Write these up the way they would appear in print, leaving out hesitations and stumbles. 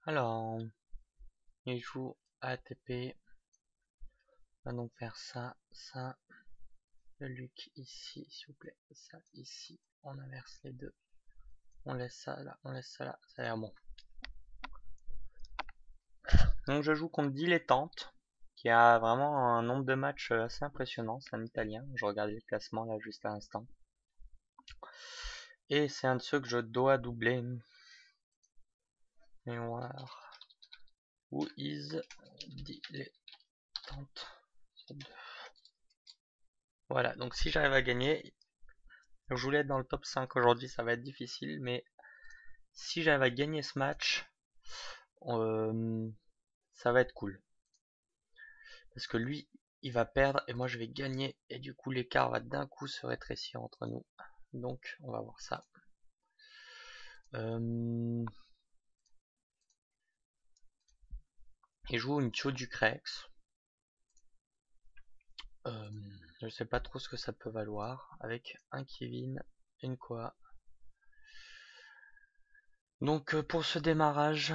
Alors, il joue ATP. On va donc faire ça, ça. Le Luc ici, s'il vous plaît. Ça ici. On inverse les deux. On laisse ça là, on laisse ça là. Ça a l'air bon. Donc je joue contre Dilettante, qui a vraiment un nombre de matchs assez impressionnant. C'est un Italien. Je regardais le classement là juste à l'instant. Et c'est un de ceux que je dois doubler. Et voir. Who is Dilettante? Voilà, donc si j'arrive à gagner, je voulais être dans le top 5 aujourd'hui, ça va être difficile, mais si j'arrive à gagner ce match, ça va être cool. Parce que lui, il va perdre et moi je vais gagner, et du coup l'écart va d'un coup se rétrécir entre nous. Donc on va voir ça. Il joue une Tio du Crex. Je sais pas trop ce que ça peut valoir. Avec un Kevin, une quoi. Donc pour ce démarrage,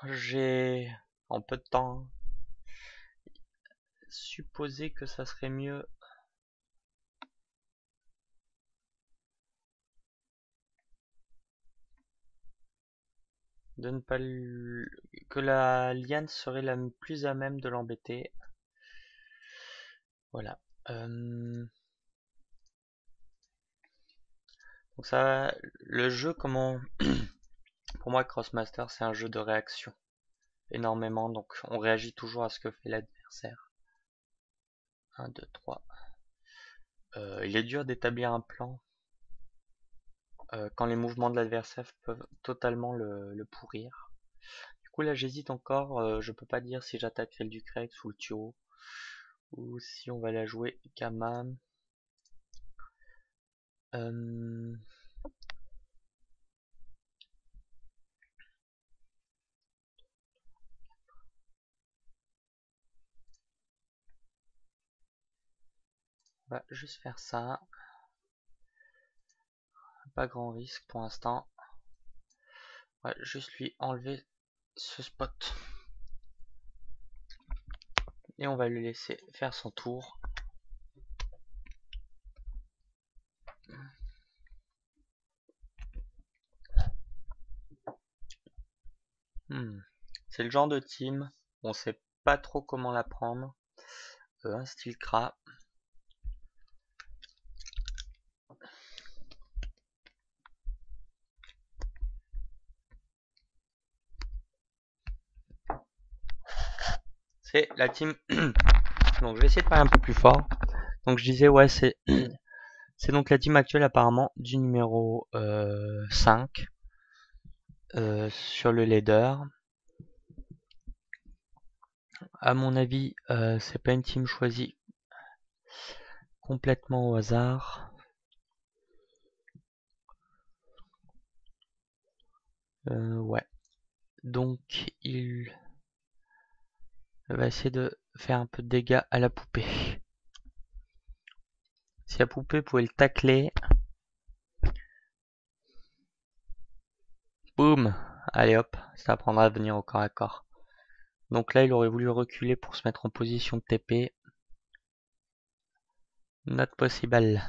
j'ai en peu de temps supposé que ça serait mieux de ne pas que la liane serait la plus à même de l'embêter. Voilà. Donc ça, le jeu, comment pour moi Crossmaster, c'est un jeu de réaction énormément, donc on réagit toujours à ce que fait l'adversaire. 1, 2, 3. Il est dur d'établir un plan quand les mouvements de l'adversaire peuvent totalement le pourrir. Du coup là j'hésite encore, je peux pas dire si j'attaquerai le Ducrex ou le Tio, ou si on va la jouer Kama. On va juste faire ça. Pas grand risque pour l'instant. On va juste lui enlever ce spot. Et on va le laisser faire son tour. C'est le genre de team, on sait pas trop comment la prendre. Un style Kra. C'est la team. Donc je vais essayer de parler un peu plus fort. Donc je disais ouais c'est c'est donc la team actuelle apparemment du numéro 5 sur le leader. À mon avis c'est pas une team choisie complètement au hasard. Ouais. Donc il va essayer de faire un peu de dégâts à la poupée. Si la poupée pouvait le tacler. Boum. Allez hop, ça apprendra à venir au corps à corps. Donc là il aurait voulu reculer pour se mettre en position de TP. Not possible.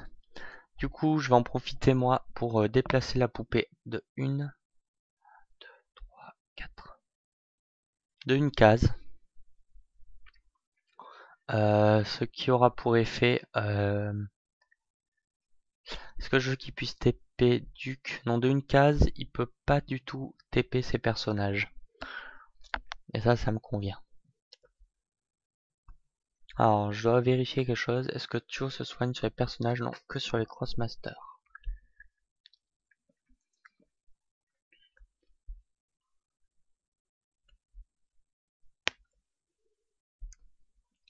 Du coup je vais en profiter moi pour déplacer la poupée de 1, 2, 3, 4. De une case. Ce qui aura pour effet est-ce que je veux qu'il puisse TP Duc? Non, de une case, il peut pas du tout TP ses personnages. Et ça me convient. Alors, je dois vérifier quelque chose. Est-ce que Tio se soigne sur les personnages? Non, que sur les Crossmasters.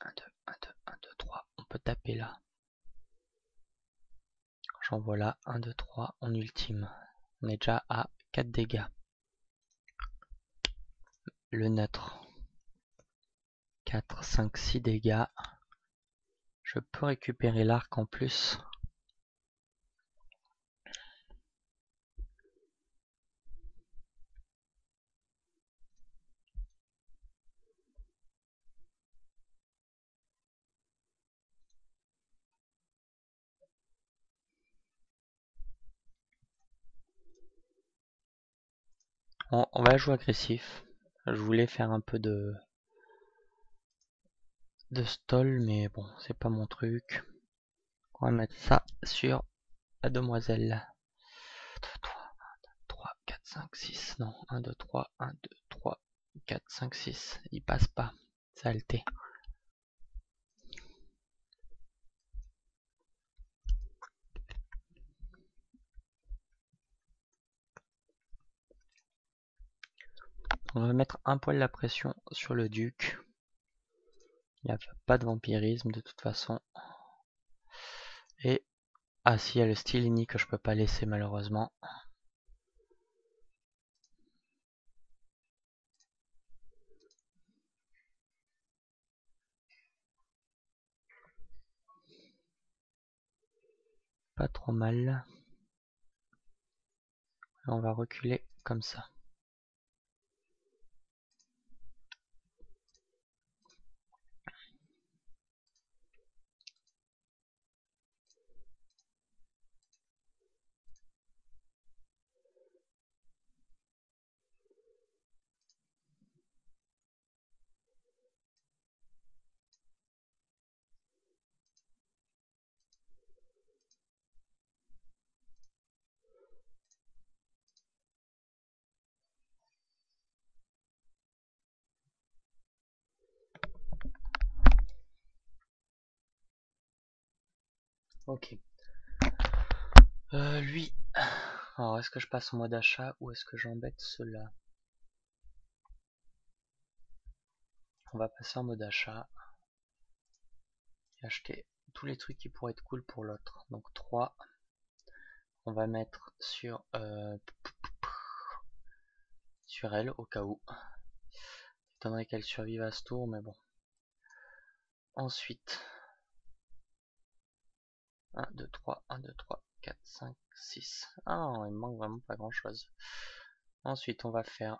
1, 2, 1, 2, 1, 2, 3. On peut taper là. J'envoie là. 1, 2, 3. On ultime. On est déjà à 4 dégâts. Le neutre. 4, 5, 6 dégâts. Je peux récupérer l'arc en plus. On va jouer agressif. Je voulais faire un peu de stall, mais bon, c'est pas mon truc. On va mettre ça sur la demoiselle. 3, 4, 5, 6. Non, 1, 2, 3, 1, 2, 3, 4, 5, 6. Il passe pas. Saleté. On va mettre un poil la pression sur le duc. Il n'y a pas de vampirisme de toute façon. Et ah si, il y a le Stilini que je peux pas laisser malheureusement. Pas trop mal. Et on va reculer comme ça. Ok. Lui. Alors, est-ce que je passe en mode achat ou est-ce que j'embête ceux-là? On va passer en mode achat. Et acheter tous les trucs qui pourraient être cool pour l'autre. Donc 3. On va mettre sur elle au cas où. J'attendrai qu'elle survive à ce tour, mais bon. Ensuite. 1, 2, 3, 1, 2, 3, 4, 5, 6. Ah, il me manque vraiment pas grand chose. Ensuite, on va faire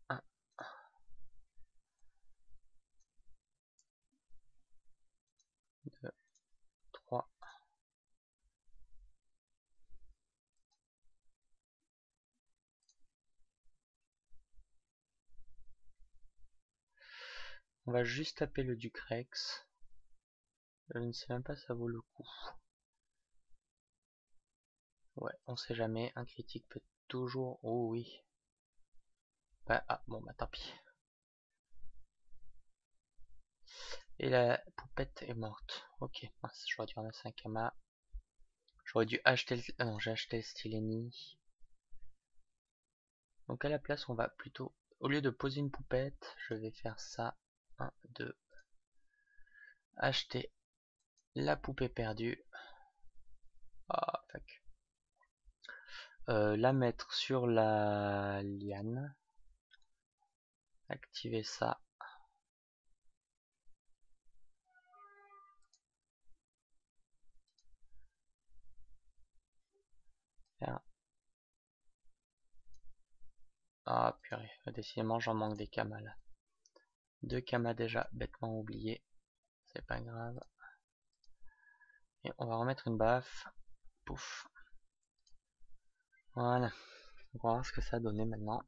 1, 2, 3. On va juste taper le duc Rex. Je ne sais même pas si ça vaut le coup. Ouais, on sait jamais. Un critique peut toujours... Oh oui. Bah, ah, bon, bah tant pis. Et la poupette est morte. Ok, j'aurais dû en laisser un Kama. J'aurais dû acheter le... Ah non, j'ai acheté le Stileni. Donc à la place, on va plutôt... Au lieu de poser une poupette, je vais faire ça. 1, 2. Acheter la poupée perdue. Ah, fuck. La mettre sur la liane. Activer ça. Faire... Ah purée, décidément j'en manque des kamas là. 2 kamas déjà bêtement oubliés. C'est pas grave. Et on va remettre une baffe. Pouf. Voilà. On va voir ce que ça a donné maintenant.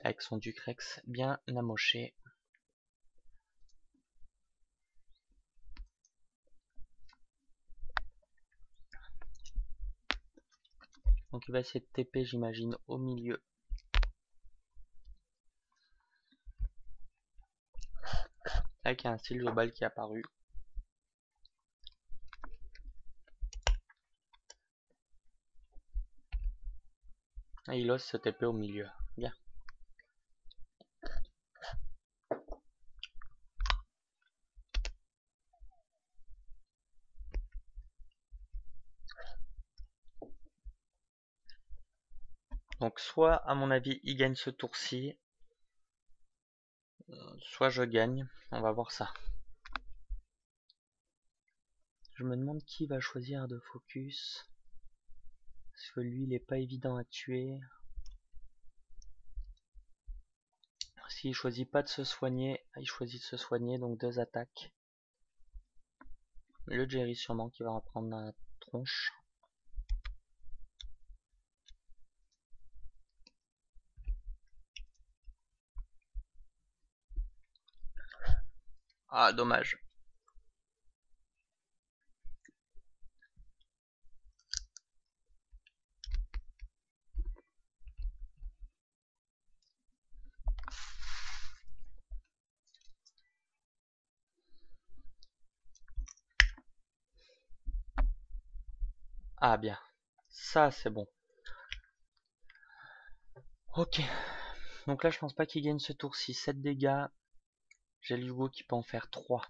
Avec son duc Rex bien amoché. Donc il va essayer de TP j'imagine au milieu. Là il y a un style global qui est apparu. Et il ose se TP au milieu. Bien. Donc soit à mon avis il gagne ce tour-ci, soit je gagne. On va voir ça. Je me demande qui va choisir de focus. Parce que lui il est pas évident à tuer. S'il choisit pas de se soigner, il choisit de se soigner, donc 2 attaques. Le Jerry sûrement qui va en prendre la tronche. Ah, dommage. Ah bien, ça c'est bon. Ok, donc là je pense pas qu'il gagne ce tour-ci. 7 dégâts, j'ai l'Hugo qui peut en faire 3.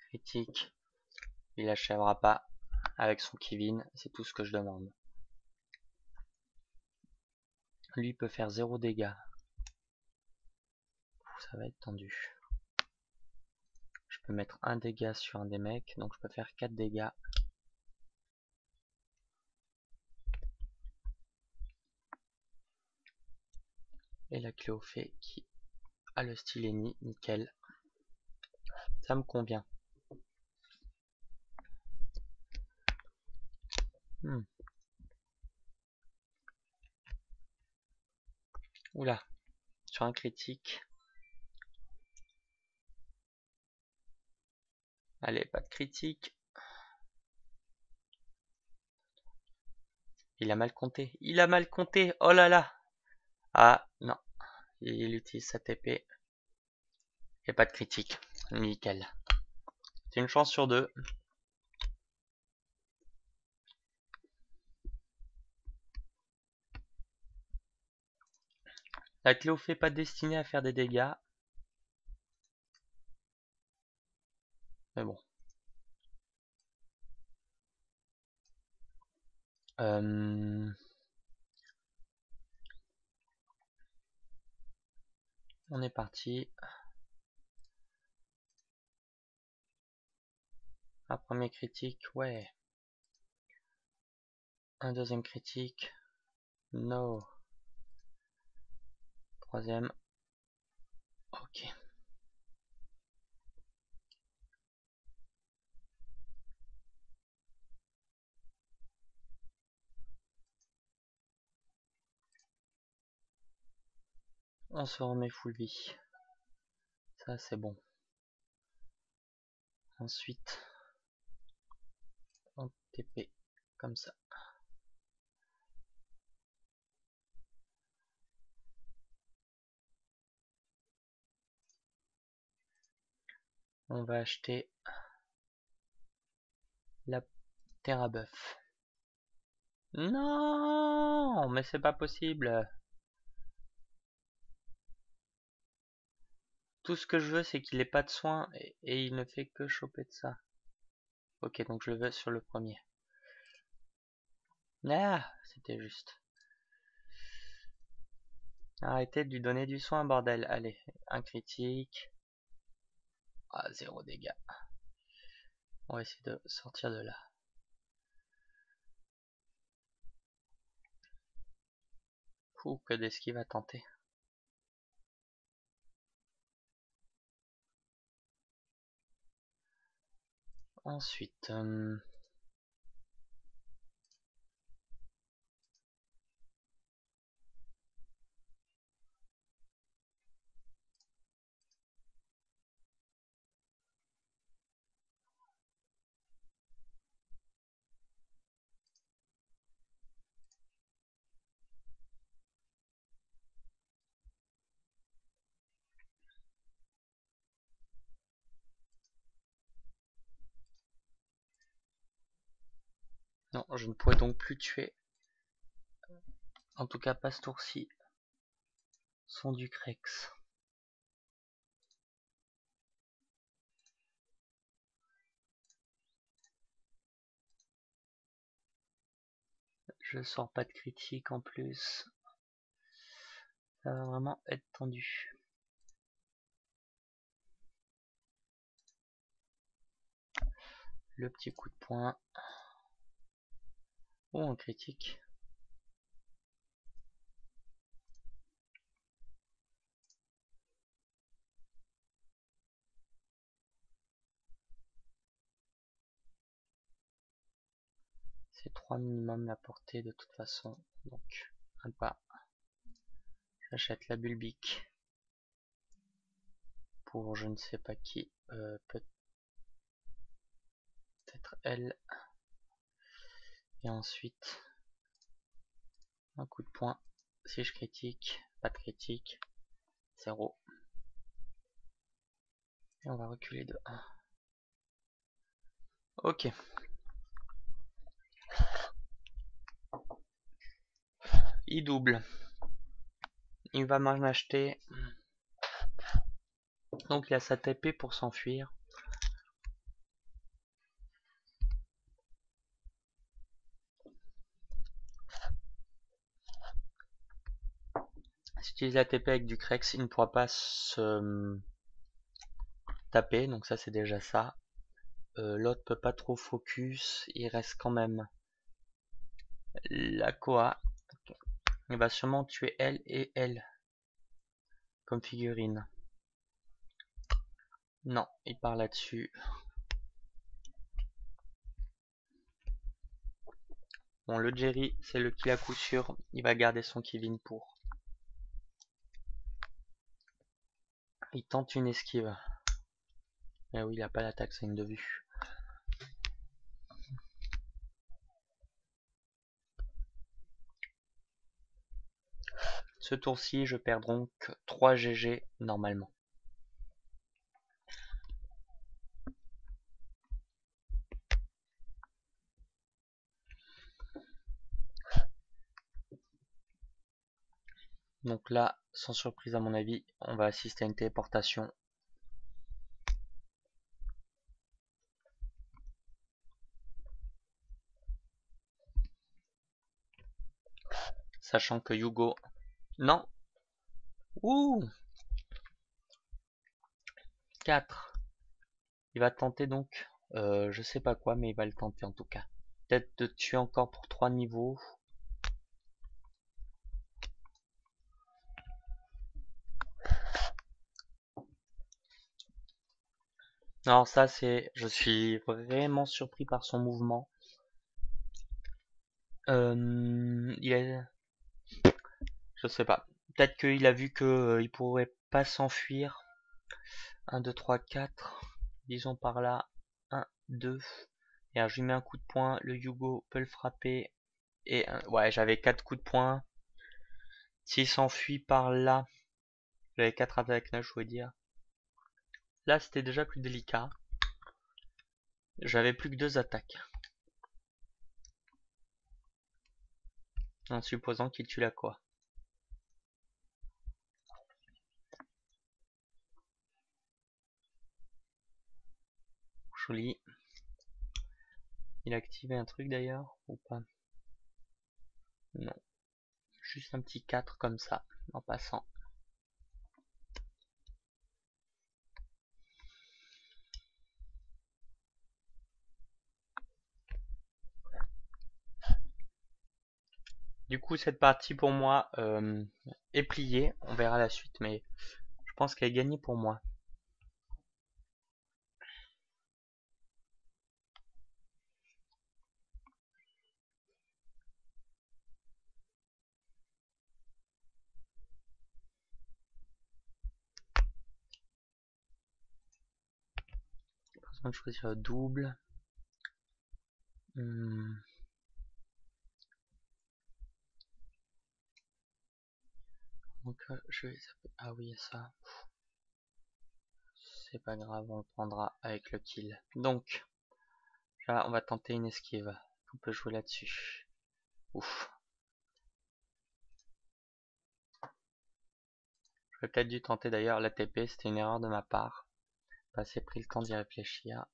Critique, il achèvera pas avec son Kevin, c'est tout ce que je demande. Lui peut faire 0 dégâts. Ça va être tendu. Je peux mettre 1 dégât sur un des mecs, donc je peux faire 4 dégâts. Et la Cléophée qui a le stylénie, nickel. Ça me convient. Oula, sur un critique. Allez, pas de critique. Il a mal compté. Il a mal compté. Oh là là. Ah, non. Il utilise sa TP. Et pas de critique. Nickel. C'est une chance sur 2. La Cléophée pas destinée à faire des dégâts. Mais bon. On est parti. Un premier critique, ouais. Un deuxième critique. No. Troisième. Ok. On se remet full vie. Ça c'est bon. Ensuite, on TP comme ça. On va acheter la terre à bœuf. Non, mais c'est pas possible. Tout ce que je veux, c'est qu'il ait pas de soins et il ne fait que choper de ça. Ok, donc je le veux sur le premier. Ah, c'était juste. Arrêtez de lui donner du soin, bordel. Allez, un critique. Ah, 0 dégâts. On va essayer de sortir de là. Ouh, que d'esquive à tenter. Ensuite, non, je ne pourrais donc plus tuer. En tout cas, pas ce tour-ci. Son du Crex. Je sors pas de critique en plus. Ça va vraiment être tendu. Le petit coup de poing. Oh, un critique. 3 minimum la portée de toute façon. Donc, un pas. J'achète la Bulbique. Pour je ne sais pas qui. Peut-être elle. Et ensuite, un coup de poing. Si je critique, pas de critique. 0. Et on va reculer de 1. Ok. Il double. Il va m'en acheter. Donc il a sa TP pour s'enfuir. Si j'utilise la TP avec du Crex, il ne pourra pas se taper. Donc ça c'est déjà ça. L'autre peut pas trop focus. Il reste quand même la Koa. Il va sûrement tuer elle et elle. Comme figurine. Non, il part là-dessus. Bon, le Jerry, c'est le kill à coup sûr. Il va garder son Kevin pour. Il tente une esquive. Mais oui, il a pas l'attaque, c'est une de vue. Ce tour-ci, je perds donc 3 GG normalement. Donc là, sans surprise à mon avis, on va assister à une téléportation. Sachant que Yugo... Non. Ouh, 4. Il va tenter donc, je sais pas quoi, mais il va le tenter en tout cas. Peut-être de tuer encore pour 3 niveaux. Alors ça c'est... Je suis vraiment surpris par son mouvement. Il est... Je sais pas. Peut-être qu'il a vu que il pourrait pas s'enfuir. 1, 2, 3, 4. Disons par là. 1, 2. Et alors je lui mets un coup de poing. Le Yugo peut le frapper. Et ouais, j'avais 4 coups de poing. S'il s'enfuit par là. J'avais 4 attaques là, je voulais dire. Là, c'était déjà plus délicat. J'avais plus que 2 attaques. En supposant qu'il tue la quoi. Joli. Il a activé un truc d'ailleurs ou pas? Non. Juste un petit 4 comme ça, en passant. Du coup, cette partie pour moi est pliée. On verra la suite, mais je pense qu'elle est gagnée pour moi. Pas besoin de choisir le double. Donc je vais... Ah oui, ça. C'est pas grave, on le prendra avec le kill. Donc, là, on va tenter une esquive. On peut jouer là-dessus. Ouf. J'aurais peut-être dû tenter d'ailleurs la TP, c'était une erreur de ma part. Pas assez pris le temps d'y réfléchir.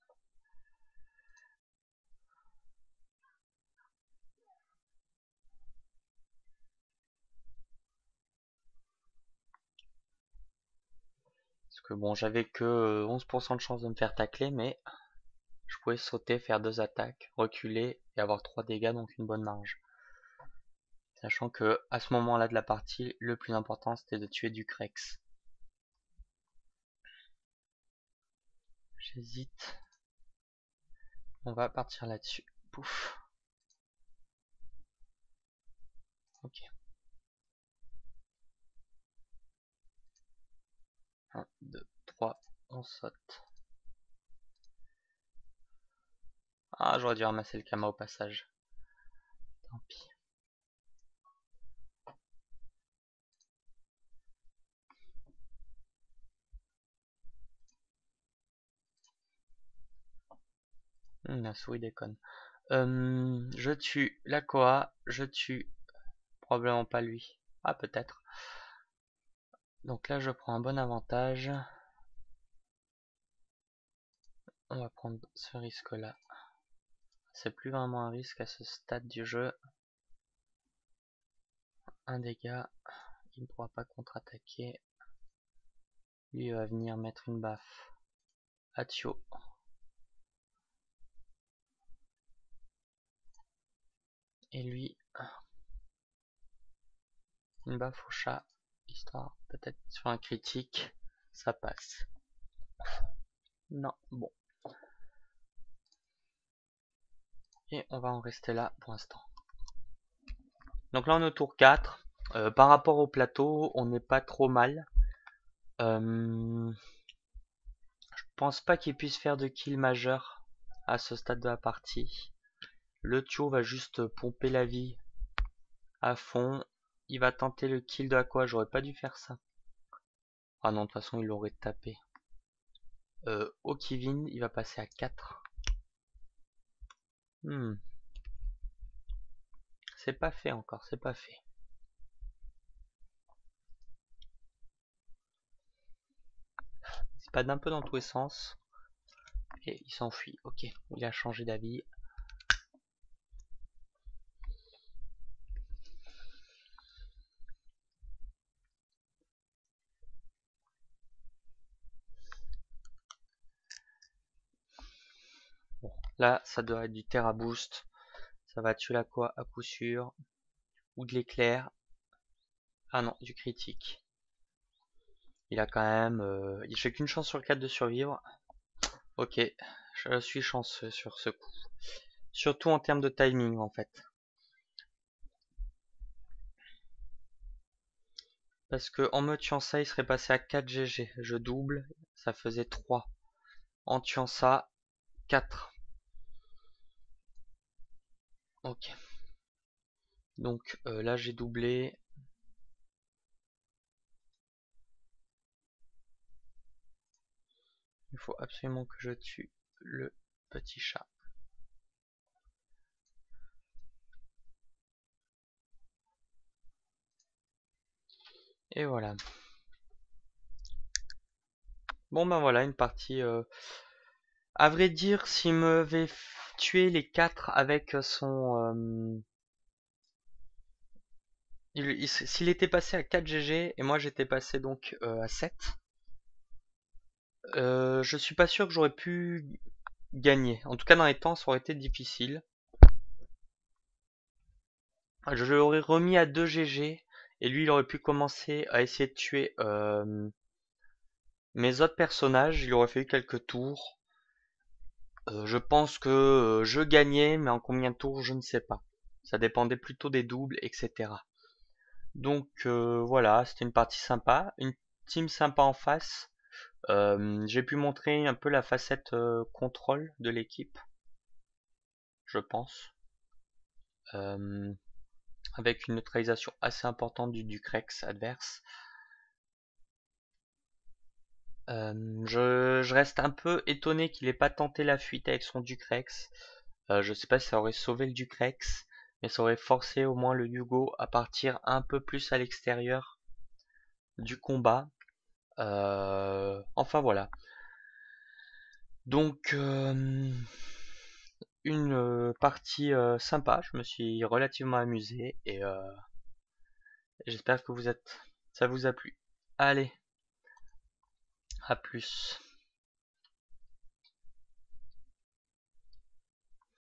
Parce que bon, j'avais que 11% de chance de me faire tacler, mais je pouvais sauter, faire 2 attaques, reculer et avoir 3 dégâts, donc une bonne marge. Sachant que à ce moment-là de la partie, le plus important c'était de tuer du Crex. J'hésite. On va partir là-dessus. Pouf. Ok. 1, 2, 3, on saute. Ah, j'aurais dû ramasser le Kama au passage. Tant pis. La souris déconne. Je tue la Koa, je tue probablement pas lui. Ah, peut-être. Donc là, je prends un bon avantage. On va prendre ce risque-là. C'est plus vraiment un risque à ce stade du jeu. Un dégât. Il ne pourra pas contre-attaquer. Lui va venir mettre une baffe à Thio. Et lui, une baffe au chat. Histoire, peut-être sur un critique, ça passe. Non, bon. Et on va en rester là pour l'instant. Donc là on est au tour 4. Par rapport au plateau, on n'est pas trop mal. Je pense pas qu'il puisse faire de kill majeur à ce stade de la partie. Le Thio va juste pomper la vie à fond. Il va tenter le kill de Aqua, j'aurais pas dû faire ça. Ah non, de toute façon il l'aurait tapé. Okivin, il va passer à 4. C'est pas fait encore, c'est pas fait. Il se pad un peu dans tous les sens. Et il s'enfuit. Ok, il a changé d'avis. Bon, là, ça doit être du Terra Boost. Ça va tuer la quoi à coup sûr. Ou de l'éclair. Ah non, du critique. Il a quand même... j'ai qu'une chance sur 4 de survivre. Ok, je suis chanceux sur ce coup. Surtout en termes de timing en fait. Parce que en me tuant ça, il serait passé à 4 GG. Je double, ça faisait 3. En tuant ça, 4. Ok. Donc là j'ai doublé. Il faut absolument que je tue le petit chat. Et voilà. Bon ben voilà, une partie... À vrai dire, s'il m'avait tué les 4 avec son... s'il était passé à 4 GG et moi j'étais passé donc à 7, je suis pas sûr que j'aurais pu gagner. En tout cas dans les temps ça aurait été difficile. Je l'aurais remis à 2 GG et lui il aurait pu commencer à essayer de tuer mes autres personnages. Il aurait fallu quelques tours. Je pense que je gagnais, mais en combien de tours je ne sais pas. Ça dépendait plutôt des doubles, etc. Donc voilà, c'était une partie sympa, une team sympa en face. J'ai pu montrer un peu la facette contrôle de l'équipe, je pense, euh, avec une neutralisation assez importante du Ducrex adverse. Je reste un peu étonné qu'il ait pas tenté la fuite avec son Ducrex. Je sais pas si ça aurait sauvé le Ducrex, mais ça aurait forcé au moins le Yugo à partir un peu plus à l'extérieur du combat. Enfin voilà. Donc une partie sympa, je me suis relativement amusé et j'espère que ça vous a plu. Allez, à plus.